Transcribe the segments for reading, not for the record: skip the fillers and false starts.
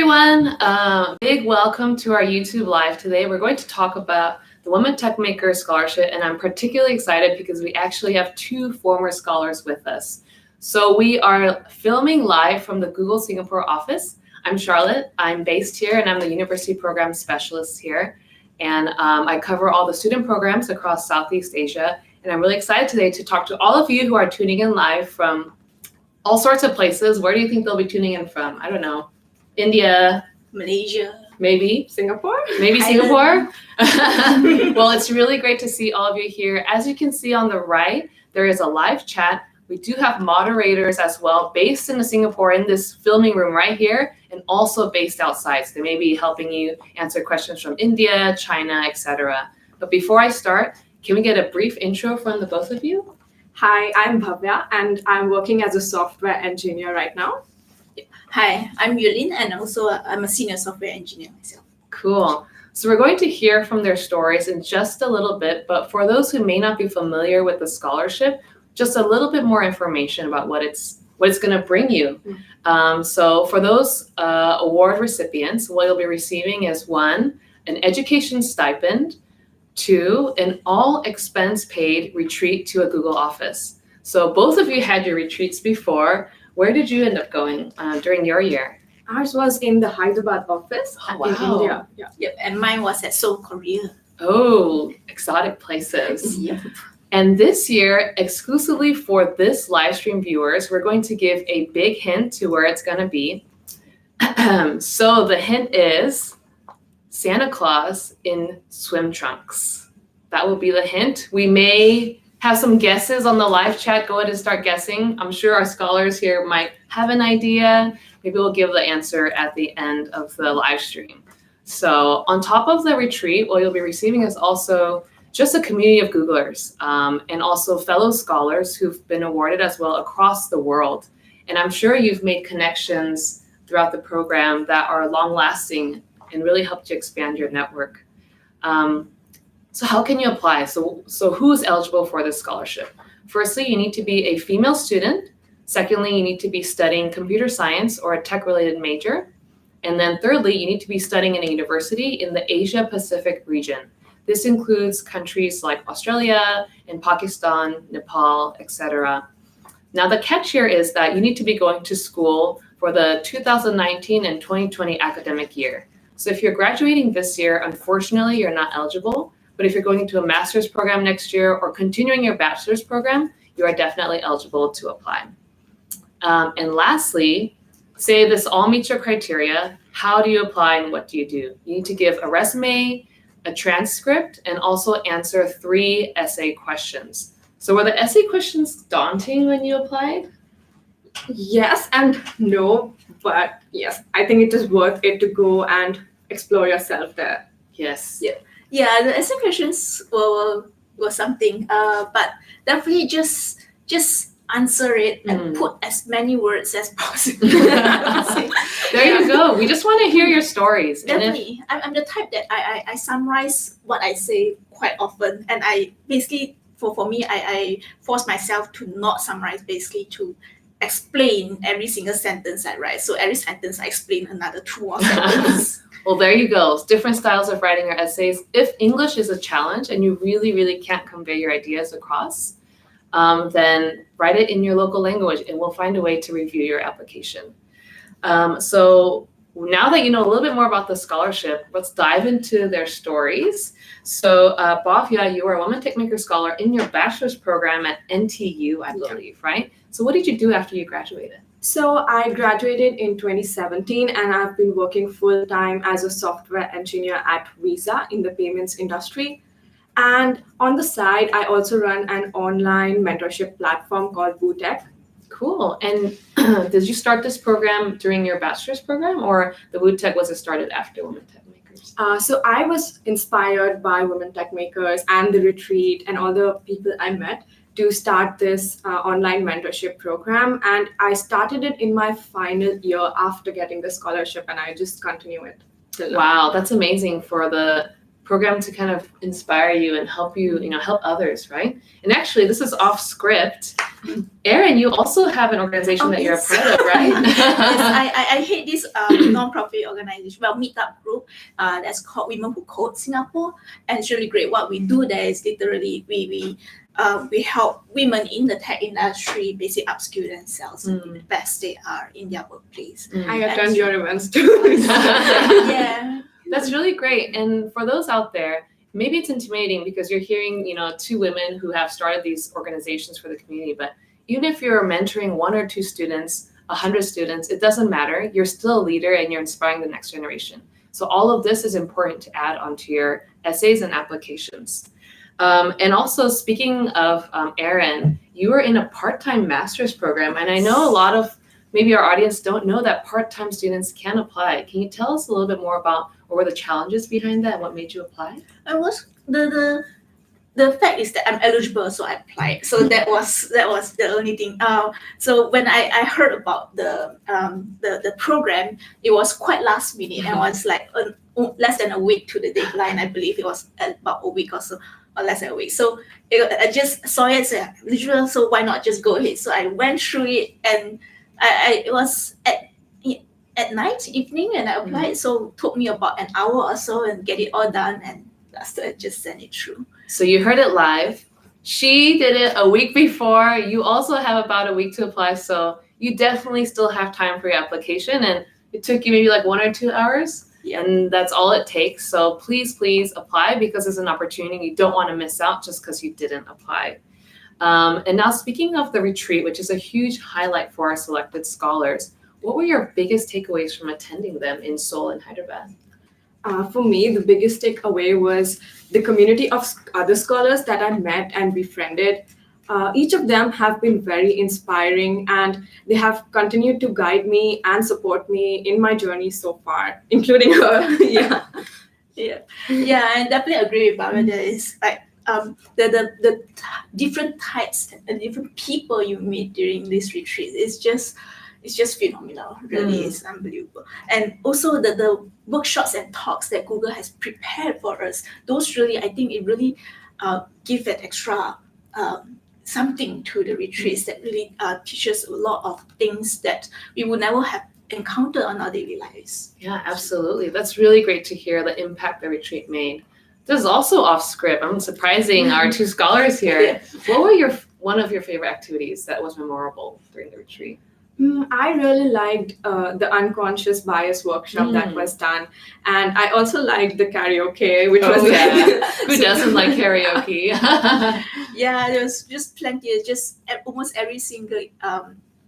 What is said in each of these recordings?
everyone. Big welcome to our YouTube Live today. We're going to talk about the Women Techmakers Scholarship, and I'm particularly excited because we actually have two former scholars with us. So we are filming live from the Google Singapore office. I'm Charlotte. I'm based here, and I'm the University Program Specialist here. And I cover all the student programs across Southeast Asia. And I'm really excited today to talk to all of you who are tuning in live from all sorts of places. Where do you think they'll be tuning in from? I don't know. India, Malaysia, maybe Singapore. Well, it's really great to see all of you here. As you can see on the right, there is a live chat. We do have moderators as well, based in Singapore in this filming room right here, and also based outside. So they may be helping you answer questions from India, China, etc. But before I start, can we get a brief intro from the both of you? Hi, I'm Bhavya, and I'm working as a software engineer right now. Hi, I'm Yulin, and also I'm a senior software engineer myself. Cool. So we're going to hear from their stories in just a little bit, but for those who may not be familiar with the scholarship, just a little bit more information about what it's going to bring you. So for those award recipients, what you'll be receiving is 1, an education stipend, 2, an all expense paid retreat to a Google office. So both of you had your retreats before. Where did you end up going during your year? Ours was in the Hyderabad office in India. Yeah. Yep, and mine was at Seoul, Korea. Oh, exotic places. Yep. And this year, exclusively for this live stream viewers, we're going to give a big hint to where it's going to be. So the hint is Santa Claus in swim trunks. That will be the hint. We may have some guesses on the live chat. Go ahead and start guessing. I'm sure our scholars here might have an idea. Maybe we'll give the answer at the end of the live stream. So on top of the retreat, what you'll be receiving is also just a community of Googlers and also fellow scholars who've been awarded as well across the world. And I'm sure you've made connections throughout the program that are long-lasting and really helped you expand your network. So how can you apply? So who's eligible for this scholarship? Firstly, you need to be a female student. Secondly, you need to be studying computer science or a tech-related major. And then thirdly, you need to be studying in a university in the Asia Pacific region. This includes countries like Australia and Pakistan, Nepal, etc. Now, the catch here is that you need to be going to school for the 2019 and 2020 academic year. So if you're graduating this year, unfortunately, you're not eligible. But if you're going into a master's program next year or continuing your bachelor's program, you are definitely eligible to apply. And lastly, say this all meets your criteria. How do you apply and what do? You need to give a resume, a transcript, and also answer 3 essay questions. So were the essay questions daunting when you applied? Yes and no, but yes, I think it is worth it to go and explore yourself there. Yes. Yeah, the essay questions were something, but definitely just answer it and put as many words as possible. There you go. We just want to hear your stories. Definitely. I'm the type that I summarize what I say quite often, and I basically, for me, I force myself to not summarize, basically to explain every single sentence I write. So every sentence I explain another 2 more sentences. Well, there you go. Different styles of writing your essays. If English is a challenge and you really, really can't convey your ideas across, then write it in your local language and we'll find a way to review your application. So now that you know a little bit more about the scholarship, let's dive into their stories. So Bhavya, you are a Women Techmakers Scholar in your bachelor's program at NTU, I believe, right? So what did you do after you graduated? So I graduated in 2017 and I've been working full-time as a software engineer at Visa in the payments industry. And on the side, I also run an online mentorship platform called WooTech. Cool. And did you start this program during your bachelor's program, or the WooTech was it started after Women Techmakers? So I was inspired by Women Techmakers and the retreat and all the people I met to start this online mentorship program. And I started it in my final year after getting the scholarship, and I just continue it till now. Wow, that's amazing for the program to kind of inspire you and help you, help others, right? And actually, this is off script. Erin, you also have an organization that you're a part of, right? Yes, I hate this non-profit organization, meetup group that's called Women Who Code Singapore, and it's really great. What we do there is literally we help women in the tech industry basically upskill themselves and be the best they are in their workplace. I attend your events too. Yeah, that's really great. And for those out there, maybe it's intimidating because you're hearing, two women who have started these organizations for the community, but even if you're mentoring 1 or 2 students, 100 students, it doesn't matter. You're still a leader and you're inspiring the next generation. So all of this is important to add onto your essays and applications. And also, speaking of Erin, you were in a part-time master's program, and I know a lot of maybe our audience don't know that part-time students can apply. Can you tell us a little bit more about what were the challenges behind that and what made you apply? I was the fact is that I'm eligible, so I applied. So that was the only thing. So when I heard about the program, it was quite last minute, and was like less than a week to the deadline. I believe it was about a week or so, or less than a week. So I just saw it, said eligible, so why not just go ahead? So I went through it, and it was at night, evening, and I applied. So it took me about an hour or so and get it all done, and after I just sent it through. So you heard it live. She did it a week before. You also have about a week to apply, so you definitely still have time for your application, and it took you maybe like 1 or 2 hours. Yeah. And that's all it takes. So please apply, because it's an opportunity you don't want to miss out just because you didn't apply. And now, speaking of the retreat, which is a huge highlight for our selected scholars, what were your biggest takeaways from attending them in Seoul and Hyderabad? For me, the biggest takeaway was the community of other scholars that I met and befriended. Each of them have been very inspiring, and they have continued to guide me and support me in my journey so far, including her. Yeah, I definitely agree with Barbara. There is like the different types and different people you meet during this retreat. It's just phenomenal. Really, it's unbelievable. And also the workshops and talks that Google has prepared for us. Those really, I think, it really give an extra something to the retreats that really teaches a lot of things that we would never have encountered on our daily lives. Yeah, absolutely. That's really great to hear the impact the retreat made. This is also off script. I'm surprising our 2 scholars here. Yeah. What were one of your favorite activities that was memorable during the retreat? I really liked the unconscious bias workshop that was done, and I also liked the karaoke, which was who doesn't like karaoke? Yeah, there was just plenty. Just almost every single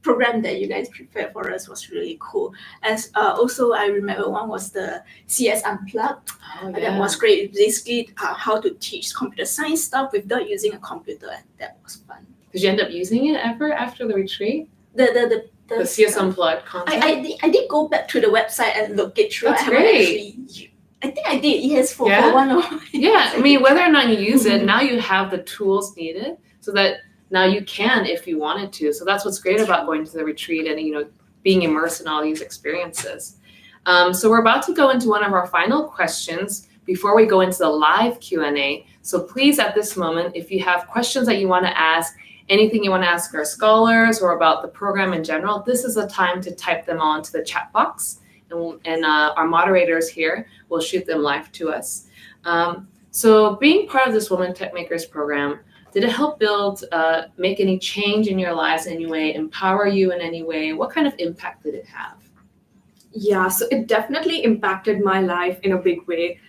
program that you guys prepared for us was really cool. As also, I remember one was the CS Unplugged. That was great. Basically, how to teach computer science stuff without using a computer, and that was fun. Did you end up using it ever after the retreat? The CS Unplugged content? I did go back to the website and look it through. That's great. I think I did, yes, for one of my Yeah, I mean, whether or not you use it, now you have the tools needed so that now you can if you wanted to. So that's what's great about going to the retreat and, being immersed in all these experiences. So we're about to go into one of our final questions before we go into the live Q&A. So please, at this moment, if you have questions that you want to ask, anything you want to ask our scholars or about the program in general, this is the time to type them on to the chat box, and our moderators here will shoot them live to us. So being part of this Women Techmakers program, did it help make any change in your lives in any way, empower you in any way? What kind of impact did it have? Yeah, so it definitely impacted my life in a big way.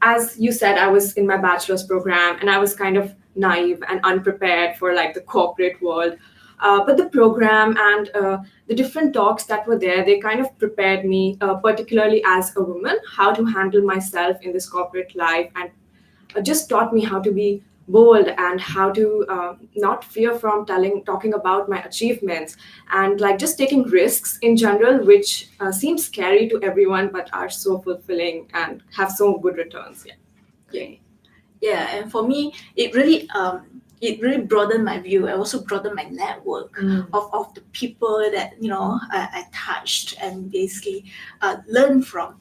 As you said, I was in my bachelor's program, and I was kind of naive and unprepared for like the corporate world. But the program and the different talks that were there, they kind of prepared me, particularly as a woman, how to handle myself in this corporate life, and just taught me how to be bold and how to not fear from talking about my achievements, and like just taking risks in general, which seem scary to everyone but are so fulfilling and have so good returns. Yeah, and for me, it really broadened my view. It also broadened my network of the people that I touched and basically learned from,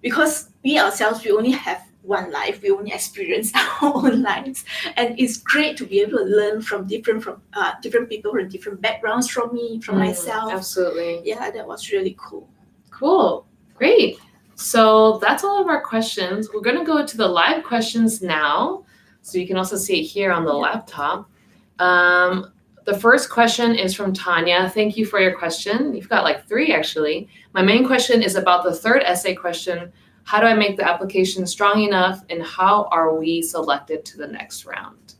because we ourselves, we only have one life. We only experience our own lives, and it's great to be able to learn from different people from different backgrounds from me, from myself. Absolutely. Yeah, that was really cool. Cool. Great. So that's all of our questions. We're going to go to the live questions now. So you can also see it here on the laptop. The first question is from Tanya. Thank you for your question. You've got like 3 actually. My main question is about the third essay question. How do I make the application strong enough, and how are we selected to the next round?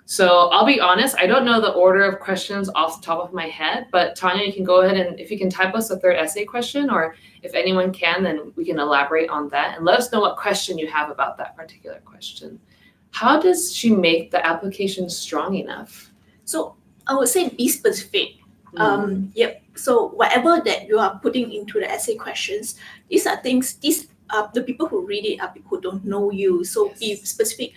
So I'll be honest, I don't know the order of questions off the top of my head, but Tanya, you can go ahead and if you can type us a third essay question, or if anyone can, then we can elaborate on that and let us know what question you have about that particular question. How does she make the application strong enough? So I would say be specific. So whatever that you are putting into the essay questions, these are things, the people who read it are people who don't know you. So be specific.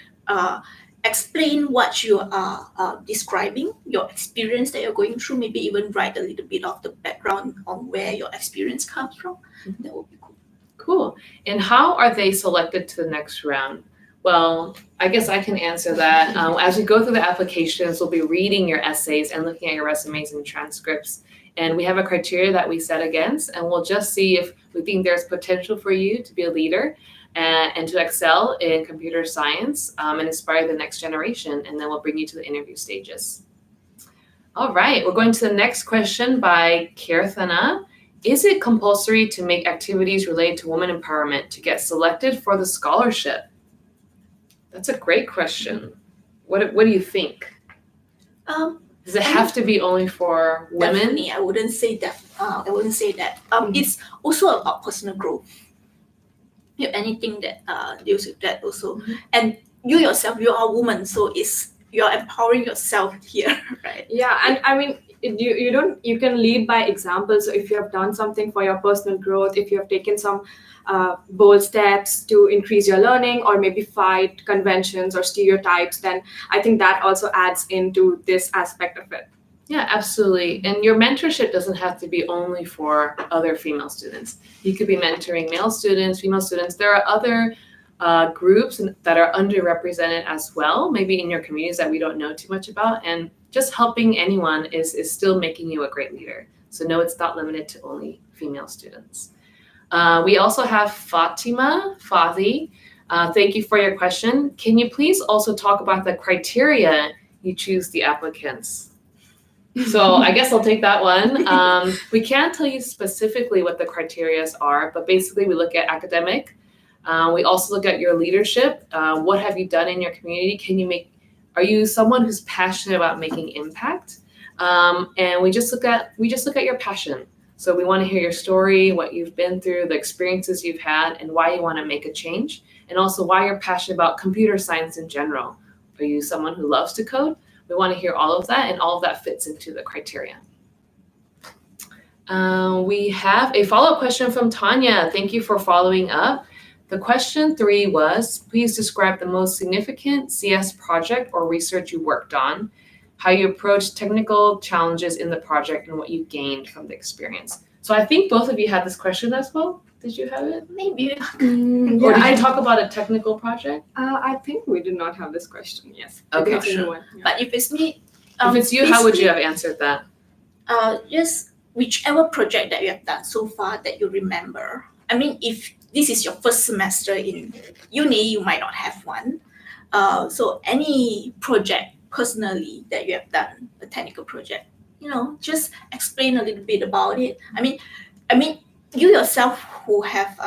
Explain what you are describing, your experience that you're going through, maybe even write a little bit of the background on where your experience comes from. That would be cool. Cool. And how are they selected to the next round? Well, I guess I can answer that. As we go through the applications, we'll be reading your essays and looking at your resumes and transcripts. And we have a criteria that we set against, and we'll just see if we think there's potential for you to be a leader and to excel in computer science and inspire the next generation. And then we'll bring you to the interview stages. All right, we're going to the next question by Kirthana. Is it compulsory to make activities related to women empowerment to get selected for the scholarship? That's a great question. What do you think? Does it have to be only for women? Definitely, I wouldn't say that. It's also about personal growth. You have anything that deals with that also, and you yourself, you are a woman, so you're empowering yourself here, right? Yeah, and I mean, you can lead by example. So if you have done something for your personal growth, if you have taken some bold steps to increase your learning, or maybe fight conventions or stereotypes, then I think that also adds into this aspect of it. Yeah, absolutely. And your mentorship doesn't have to be only for other female students. You could be mentoring male students, female students. There are other groups that are underrepresented as well, maybe in your communities that we don't know too much about. And just helping anyone is still making you a great leader. So no, it's not limited to only female students. We also have Fadi. Thank you for your question. Can you please also talk about the criteria you choose the applicants? So I guess I'll take that one. We can't tell you specifically what the criteria are, but basically we look at academic. We also look at your leadership. What have you done in your community? Are you someone who's passionate about making impact? And we just look at your passion. So we want to hear your story, what you've been through, the experiences you've had, and why you want to make a change, and also why you're passionate about computer science in general. Are you someone who loves to code? We want to hear all of that, and all of that fits into the criteria. We have a follow-up question from Tanya. Thank you for following up. The question 3 was, please describe the most significant CS project or research you worked on, how you approached technical challenges in the project, and what you gained from the experience. So I think both of you had this question as well. Did you have it? Maybe. Or did I talk about a technical project? I think we did not have this question. Yes. Okay, sure. But if it's me, if it's you, how would you have answered that? Just whichever project that you have done so far that you remember. I mean, if this is your first semester in uni, you might not have one. So any project personally that you have done, a technical project, just explain a little bit about it. I mean, you yourself who have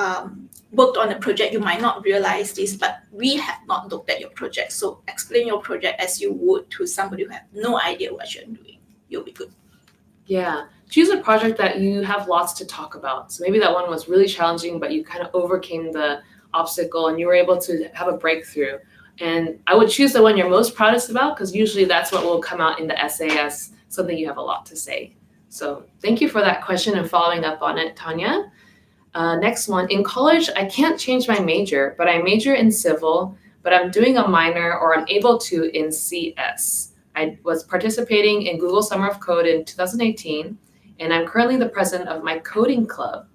worked on a project, you might not realize this, but we have not looked at your project. So explain your project as you would to somebody who have no idea what you're doing. You'll be good. Yeah. Choose a project that you have lots to talk about. So maybe that one was really challenging, but you kind of overcame the obstacle and you were able to have a breakthrough. And I would choose the one you're most proudest about, because usually that's what will come out in the essay as something you have a lot to say. So thank you for that question and following up on it, Tanya. Next one, in college, I can't change my major, but I major in civil, but I'm doing a minor, or I'm able to, in CS. I was participating in Google Summer of Code in 2018, and I'm currently the president of my coding club.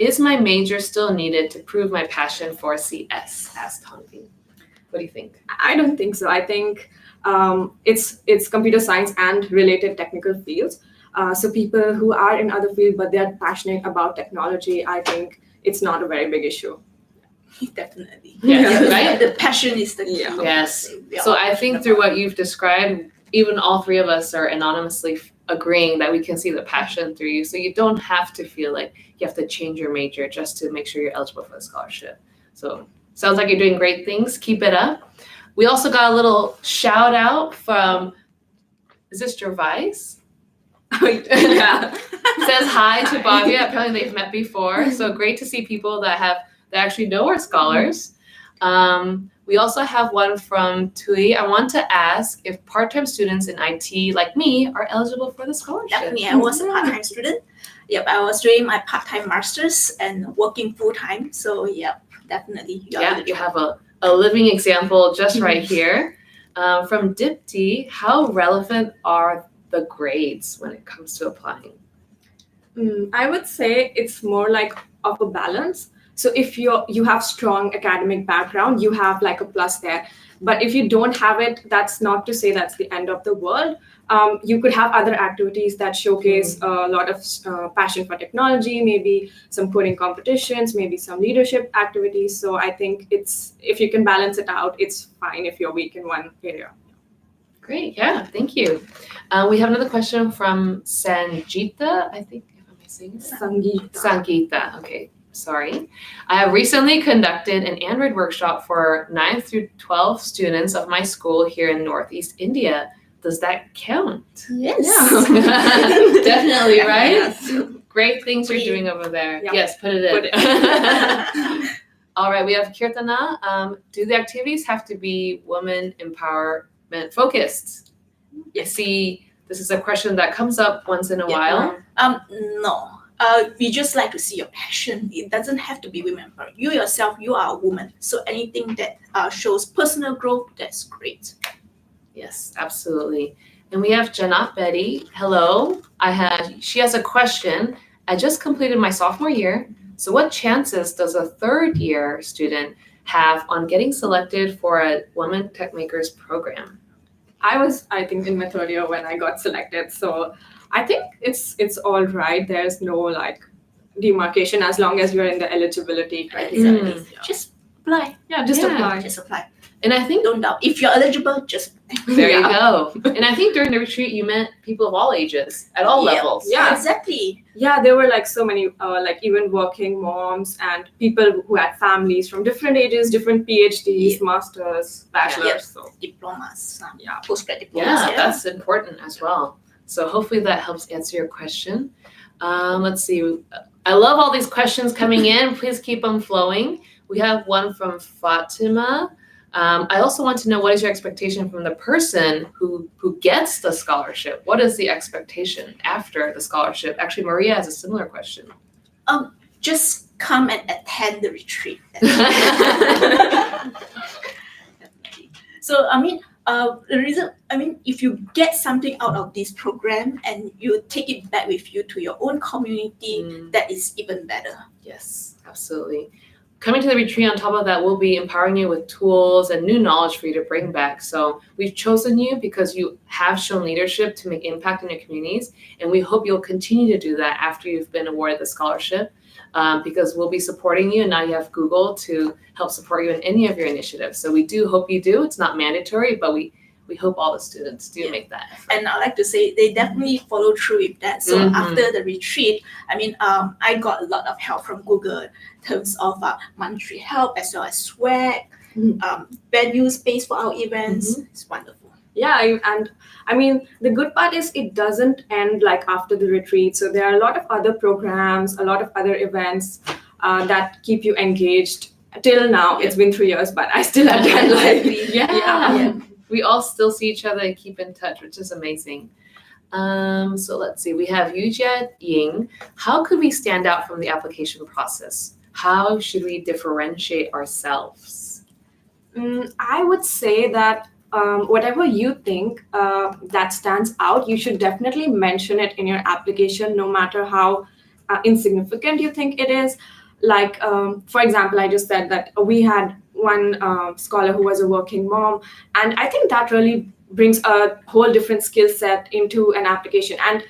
Is my major still needed to prove my passion for CS? Asked Hongbin. What do you think? I don't think so. I think it's computer science and related technical fields. So people who are in other fields but they are passionate about technology, I think it's not a very big issue. Definitely. Yes, right? The passion is the key. Yeah. Yes. We are So all I think passionate through about what you've described, even all three of us are anonymously agreeing that we can see the passion through you. So you don't have to feel like you have to change your major just to make sure you're eligible for the scholarship. So sounds like you're doing great things. Keep it up. We also got a little shout out from, is this Gervais? Yeah. Says hi to Bhavya. Apparently they've met before. So great to see people that actually know our scholars. We also have one from Tui. I want to ask if part-time students in IT like me are eligible for the scholarship. Definitely, I was a part-time student. Yep, I was doing my part-time masters and working full-time. So yep, definitely. You have a living example just right here. From Dipti, how relevant are the grades when it comes to applying? I would say it's more like of a balance. So if you have strong academic background, you have like a plus there. But if you don't have it, that's not to say that's the end of the world. You could have other activities that showcase a lot of passion for technology, maybe some coding competitions, maybe some leadership activities. So I think if you can balance it out, it's fine if you're weak in one area. Great, yeah, thank you. We have another question from Sanjita, I think, if I'm saying it. Sangeeta, okay, sorry. I have recently conducted an Android workshop for 9th through 12th students of my school here in Northeast India. Does that count? Yes. Yeah. Definitely, right? Yes. Great things you're doing over there. Yeah. Yes, put it in. Put it. All right, we have Kirtana. Do the activities have to be women empowerment focused? Yes. See, this is a question that comes up once in a while. No. We just like to see your passion. It doesn't have to be women empowerment. You yourself, you are a woman. So anything that shows personal growth, that's great. Yes, absolutely. And we have Janat Betty. Hello. She has a question. I just completed my sophomore year. So what chances does a third year student have on getting selected for a Women Techmakers program? I think, in my third year when I got selected. So I think it's all right. There's no like demarcation as long as you're in the eligibility criteria. Mm. Just apply. Yeah, just Yeah. apply. Just apply. And I think Don't doubt. If you're eligible, just there you Yeah. go. And I think during the retreat you met people of all ages at all Yeah. levels. Yeah. Exactly. Yeah, there were like so many, like even working moms and people who had families from different ages, different PhDs, masters, bachelors. Yeah. So Diplomas. Yeah. Postgrad diplomas. Yeah, that's important as well. So hopefully that helps answer your question. Let's see. I love all these questions coming in. Please keep them flowing. We have one from Fatima. I also want to know, what is your expectation from the person who gets the scholarship? What is the expectation after the scholarship? Actually, Maria has a similar question. Just come and attend the retreat. So if you get something out of this program and you take it back with you to your own community, that is even better. Yes, absolutely. Coming to the retreat, on top of that, we'll be empowering you with tools and new knowledge for you to bring back. So we've chosen you because you have shown leadership to make impact in your communities, and we hope you'll continue to do that after you've been awarded the scholarship, because we'll be supporting you, and now you have Google to help support you in any of your initiatives. So we do hope you do. It's not mandatory, but we hope all the students do make that effort. And I like to say they definitely follow through with that. So after the retreat, I got a lot of help from Google in terms of monetary help as well as swag, venue space for our events. It's wonderful. yeah, the good part is it doesn't end like after the retreat. So there are a lot of other programs, a lot of other events that keep you engaged. Till now, it's been 3 years, but I still attend. Yeah. We all still see each other and keep in touch, which is amazing. So let's see. We have Yujia Ying. How could we stand out from the application process? How should we differentiate ourselves? I would say that whatever you think that stands out, you should definitely mention it in your application, no matter how insignificant you think it is. Like, for example, I just said that we had one scholar who was a working mom, and I think that really brings a whole different skill set into an application. And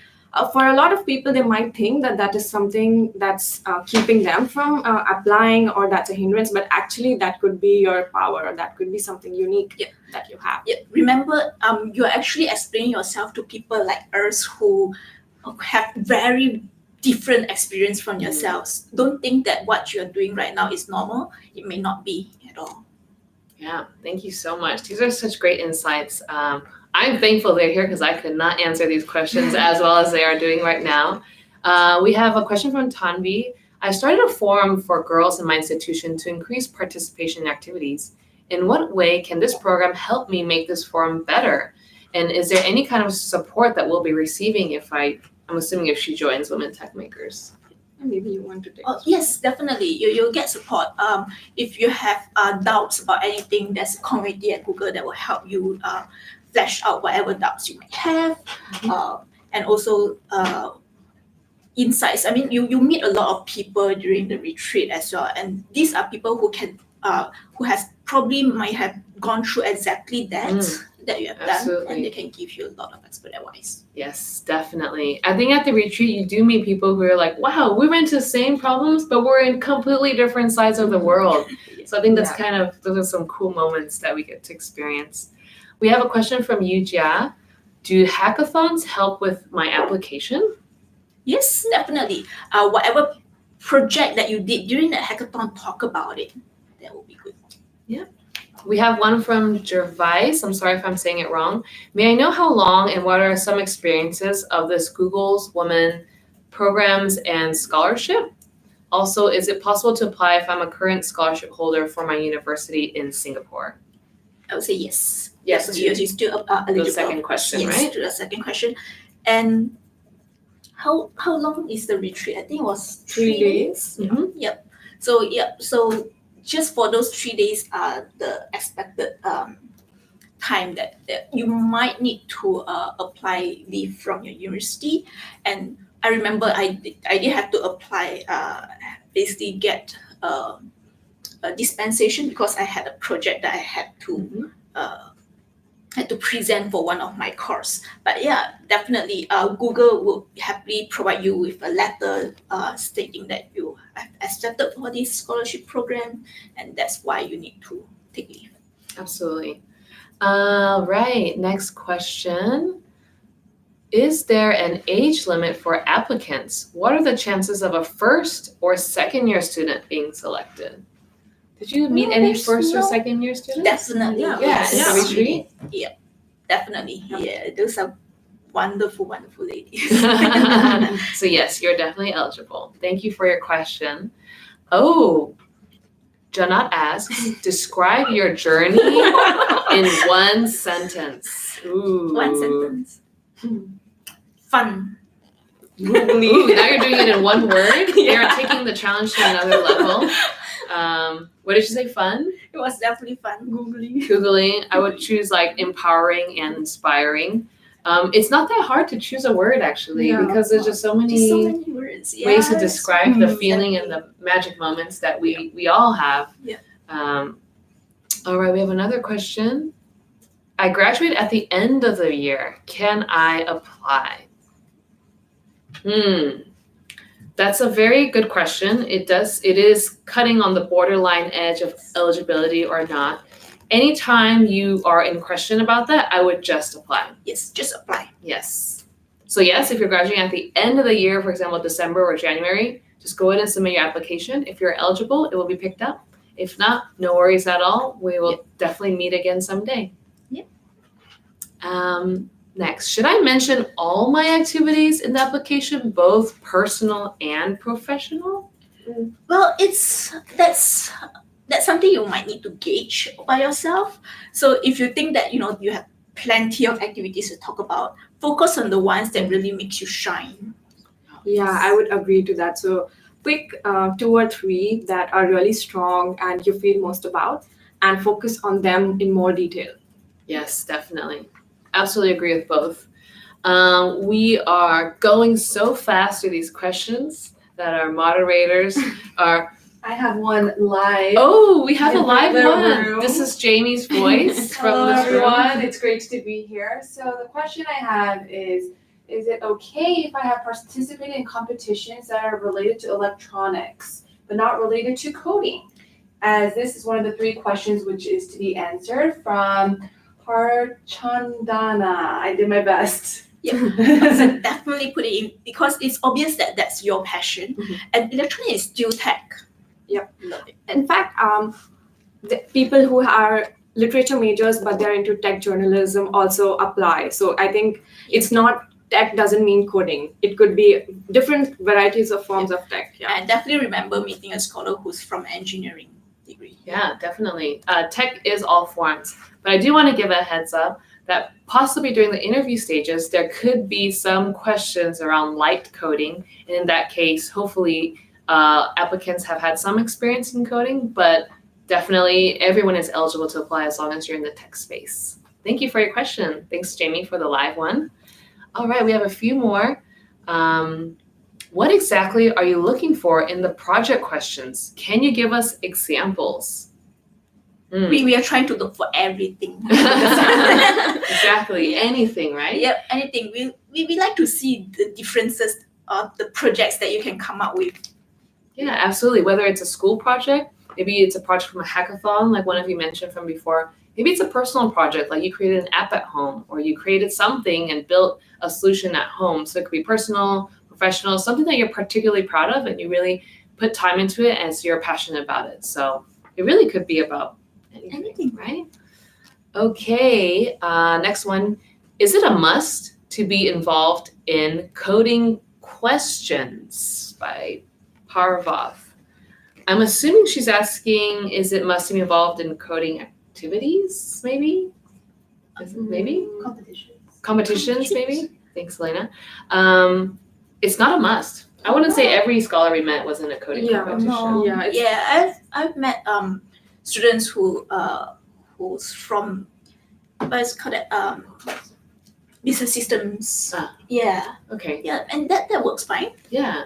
for a lot of people, they might think that that is something that's keeping them from applying, or that's a hindrance, but actually that could be your power, or that could be something unique that you have. Yeah, remember, you're actually explaining yourself to people like us who have very different experience from yourselves. Don't think that what you're doing right now is normal. It may not be at all. Yeah, thank you so much. These are such great insights. I'm thankful they're here because I could not answer these questions as well as they are doing right now. We have a question from Tanvi. I started a forum for girls in my institution to increase participation in activities. In what way can this program help me make this forum better? And is there any kind of support that we'll be receiving I'm assuming if she joins Women Techmakers? Maybe you want to take Oh, yes, definitely. You'll get support. If you have doubts about anything, there's a community at Google that will help you flesh out whatever doubts you might have. And also insights. I mean, you meet a lot of people during the retreat as well. And these are people who might have gone through exactly that you have Absolutely. done, and they can give you a lot of expert advice. Yes, definitely. I think at the retreat, you do meet people who are like, wow, we ran into the same problems, but we're in completely different sides of the world. So I think that's those are some cool moments that we get to experience. We have a question from Yujia. Do hackathons help with my application? Yes, definitely. Whatever project that you did during that hackathon, talk about it. That will be good. Yeah. We have one from Gervais. I'm sorry if I'm saying it wrong. May I know how long and what are some experiences of this Google's Women Programs and Scholarship? Also, is it possible to apply if I'm a current scholarship holder for my university in Singapore? I would say yes. Yes, you're still eligible. The second question, yes, right? To the second question. And how long is the retreat? I think it was 3 days. Mhm. Yep. So just for those 3 days are the expected time that you might need to apply leave from your university. And I remember I did have to apply, basically get a dispensation because I had a project that I had to present for one of my course. But yeah, definitely Google will happily provide you with a letter stating that you have accepted for this scholarship program, and that's why you need to take leave. Absolutely. Right, next question. Is there an age limit for applicants? What are the chances of a first or second year student being selected? Did you meet any first or second year students? Definitely. Yeah. Yes. in the retreat? Yeah, definitely. Yeah, those are wonderful ladies. So yes, you're definitely eligible. Thank you for your question. Oh, Janat asks, describe your journey in one sentence. Ooh. One sentence. Fun. Ooh, now you're doing it in one word? You're taking the challenge to another level. What did you say? Fun? It was definitely fun. Googling. I would choose like empowering and inspiring. It's not that hard to choose a word actually, because there's just so many words. ways to describe the feeling and the magic moments that we all have. Yeah. All right, we have another question. I graduate at the end of the year. Can I apply? That's a very good question. It is cutting on the borderline edge of eligibility or not. Anytime you are in question about that, I would just apply. Yes, just apply. Yes. So yes, if you're graduating at the end of the year, for example, December or January, just go ahead and submit your application. If you're eligible, it will be picked up. If not, no worries at all. We will definitely meet again someday. Yep. Next, should I mention all my activities in the application, both personal and professional? Well, that's something you might need to gauge by yourself. So if you think that you have plenty of activities to talk about, focus on the ones that really makes you shine. Yeah, I would agree to that. So pick 2 or 3 that are really strong and you feel most about, and focus on them in more detail. Yes, definitely. Absolutely agree with both. We are going so fast through these questions that our moderators are I have one live. Oh, we have a In live the one. room. This is Jamie's voice Hello, from this everyone. room. It's great to be here. So the question I have is it okay if I have participated in competitions that are related to electronics, but not related to coding? As this is one of the 3 questions which is to be answered from Harchandana. I did my best. So definitely put it in because it's obvious that that's your passion, and electronics is still tech. Yep. Love it. In fact, the people who are literature majors but they're into tech journalism also apply. So I think it's not tech doesn't mean coding. It could be different varieties of forms of tech. Yeah. I definitely remember meeting a scholar who's from engineering degree. Yeah, definitely. Tech is all forms, but I do want to give a heads up that possibly during the interview stages, there could be some questions around light coding. And in that case, hopefully applicants have had some experience in coding, but definitely everyone is eligible to apply as long as you're in the tech space. Thank you for your question. Thanks, Jamie, for the live one. All right, we have a few more. What exactly are you looking for in the project questions? Can you give us examples? We are trying to look for everything. Exactly, anything, right? Yep, anything. We like to see the differences of the projects that you can come up with. Yeah, absolutely. Whether it's a school project, maybe it's a project from a hackathon, like one of you mentioned from before. Maybe it's a personal project, like you created an app at home, or you created something and built a solution at home. So it could be personal, professional, something that you're particularly proud of and you really put time into it as you're passionate about it. So it really could be about anything, right? Okay, next one. Is it a must to be involved in coding questions by Parvath? I'm assuming she's asking, is it must to be involved in coding activities, maybe? Is it maybe? Competitions, maybe? Thanks, Elena. It's not a must. I wouldn't say every scholar we met was in a coding competition. No. Yeah, I've met students who's from what's called business systems. Yeah. Okay. Yeah, and that works fine. Yeah.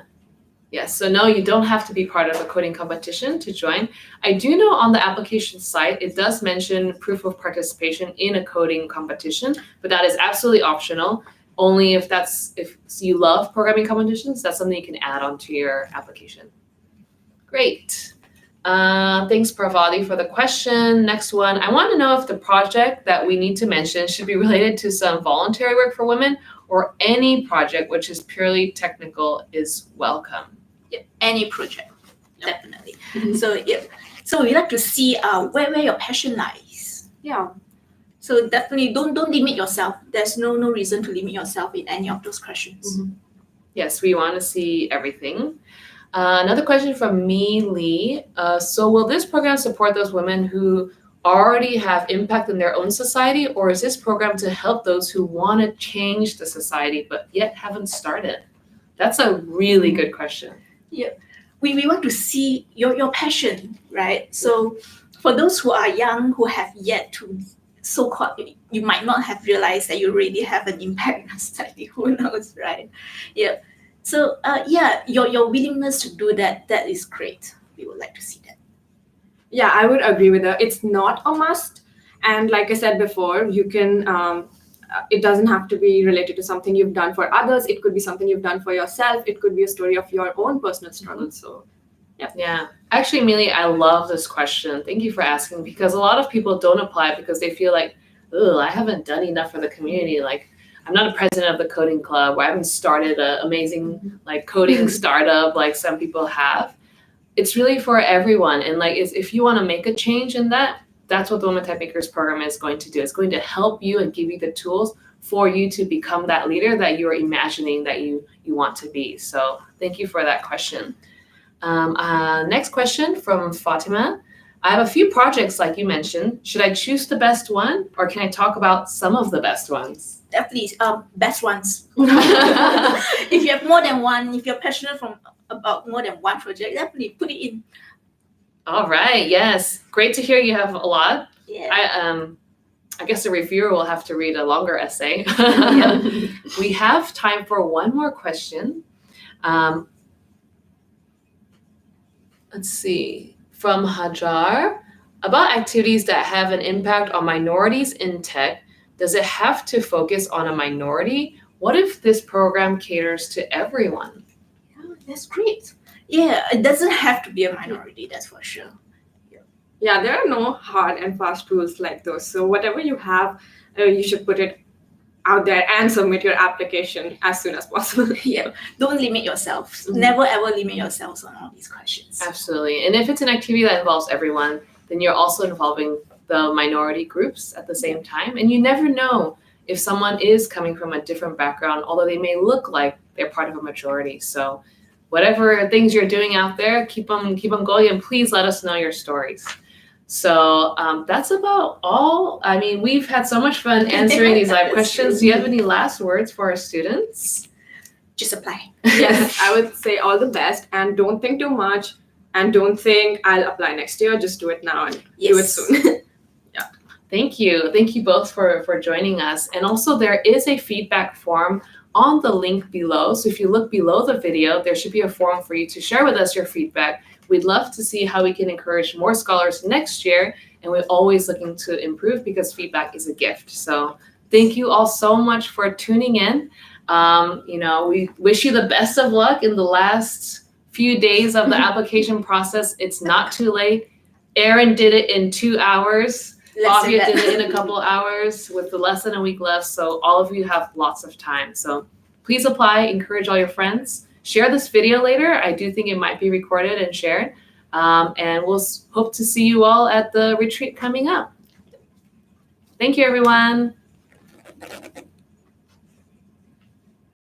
Yes. So no, you don't have to be part of a coding competition to join. I do know on the application site, it does mention proof of participation in a coding competition, but that is absolutely optional. Only if you love programming competitions, that's something you can add onto your application. Great. Thanks, Pravati, for the question. Next one. I want to know if the project that we need to mention should be related to some voluntary work for women or any project which is purely technical is welcome. Yeah, any project, definitely. So we like to see where your passion lies. Yeah. So definitely don't limit yourself. There's no reason to limit yourself in any of those questions. Yes, we want to see everything. Another question from Me Lee. So will this program support those women who already have impact in their own society, or is this program to help those who want to change the society but yet haven't started? That's a really good question. Yeah, we want to see your passion, right? So for those who are young, who have yet to so-called, you might not have realized that you already have an impact in society. Who knows, right? Yeah. So your willingness to do that is great. We would like to see that. Yeah, I would agree with her. It's not a must. And like I said before, you can, it doesn't have to be related to something you've done for others. It could be something you've done for yourself. It could be a story of your own personal struggle. So, yeah. Yeah. Actually, Amelia, I love this question. Thank you for asking, because a lot of people don't apply because they feel like, oh, I haven't done enough for the community. Like, I'm not a president of the coding club, or I haven't started an amazing coding startup like some people have. It's really for everyone. And if you want to make a change in that, that's what the Women Techmakers program is going to do. It's going to help you and give you the tools for you to become that leader that you're imagining that you want to be. So thank you for that question. Next question from Fatima. I have a few projects like you mentioned. Should I choose the best one, or can I talk about some of the best ones? Definitely, best ones. If you have more than one, if you're passionate about more than one project, definitely put it in. All right. Yes. Great to hear you have a lot. Yeah. I guess the reviewer will have to read a longer essay. We have time for one more question. Let's see, from Hajar, about activities that have an impact on minorities in tech, does it have to focus on a minority? What if this program caters to everyone? Yeah, that's great. Yeah, it doesn't have to be a minority, that's for sure. Yeah, there are no hard and fast rules like those. So whatever you have, you should put it out there and submit your application as soon as possible. Yeah, don't limit yourselves. Mhm. Never ever limit yourselves on all these questions. Absolutely. And if it's an activity that involves everyone, then you're also involving the minority groups at the same time. And you never know if someone is coming from a different background, although they may look like they're part of a majority. So whatever things you're doing out there, keep them going, and please let us know your stories. So that's about all. I mean, we've had so much fun answering these live questions. Do you have any last words for our students? Just apply. Yes, I would say all the best, and don't think too much, and don't think I'll apply next year. Just do it now and do it soon. Thank you. Thank you both for joining us. And also there is a feedback form on the link below. So if you look below the video, there should be a form for you to share with us your feedback. We'd love to see how we can encourage more scholars next year. And we're always looking to improve because feedback is a gift. So thank you all so much for tuning in. We wish you the best of luck in the last few days of the application process. It's not too late. Erin did it in 2 hours. Bobia did it in a couple hours with less than a week left. So all of you have lots of time. So please apply, encourage all your friends. Share this video later. I do think it might be recorded and shared. And we'll hope to see you all at the retreat coming up. Thank you, everyone.